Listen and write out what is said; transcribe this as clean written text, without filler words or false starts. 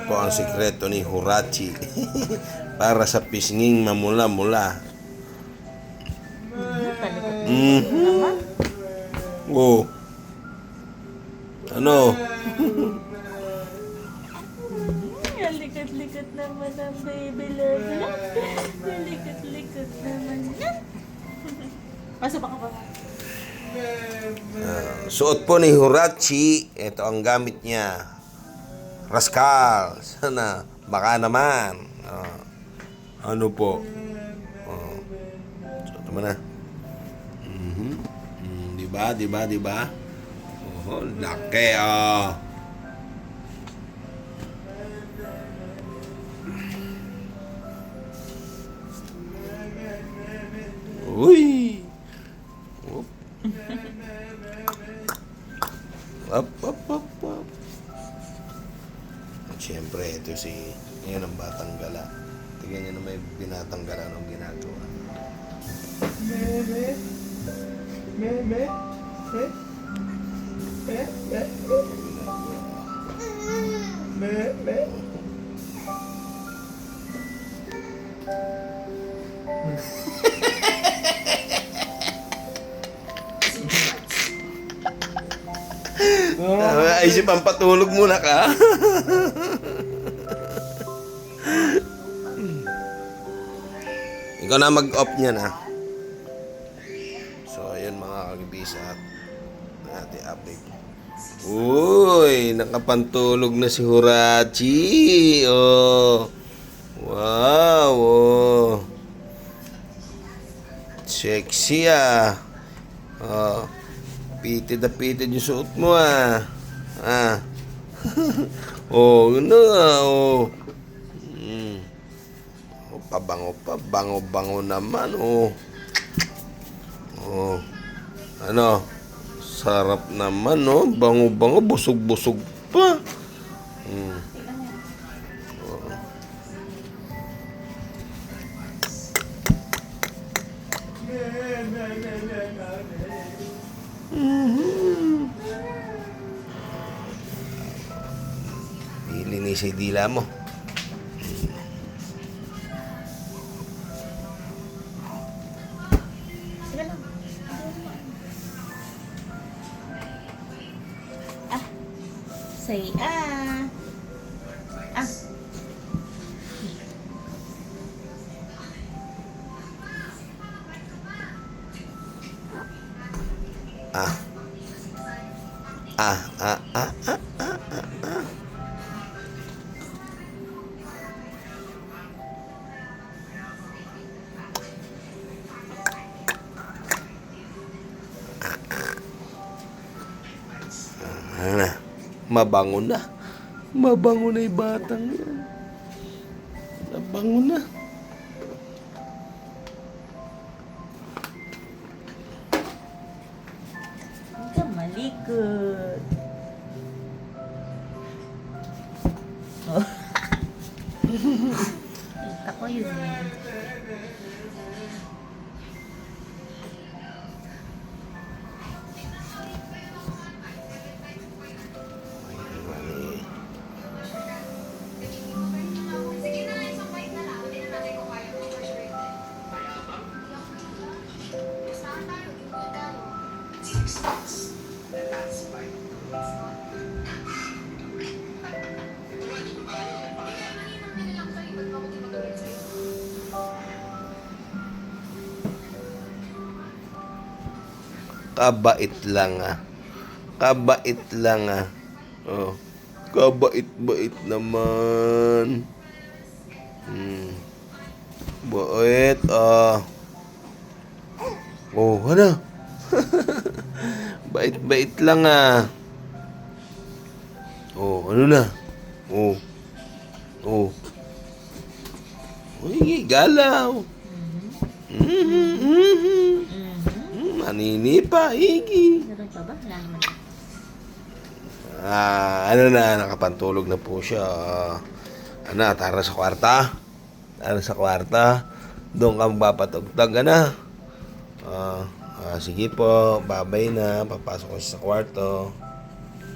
po ang sikreto ni Hurachi para sa pisnging mamula-mula. Oh. Ano? Ang likat-likat naman ang baby love. Ang likat-likat naman yan. Pasok ka pa. Suot po ni Hurachi. Ito ang gamit niya. Rascal. Sana. Baka naman. Ano po? Suot mo na. Diba? Oh, laki Uy! Up. At syempre, ito yan ang batang gala. Tingnan niyo na may binatang gala nung ginagawa. Isip ang patulog muna ka. Ikaw na mag-off niya na. So, ayun mga kagibisa natin update. Uy, nakapantulog na si Hurachi. Oh. Wow. Oh. Sexy Oh. Pitid na pitid yung suot mo Oh, ano oh. Pabango naman Oh, ano? Sarap naman bango, busog pa. Ilinis yung dila mo. Say Mabango na yung batang yan. Nabango na. Huwag ka malikot. Kita ko yun Kabait lang Oh. Kabait naman. Bait Oh, ano? Bait lang Oh, ano na? Uy, galaw. Manini pa, Iggy. Meron pa ba? Wala naman. Ano na, nakapantulog na po siya. Tara sa kwarta. Doon ka magpapatugtog, sige po, babay na. Papasok ko sa kwarto.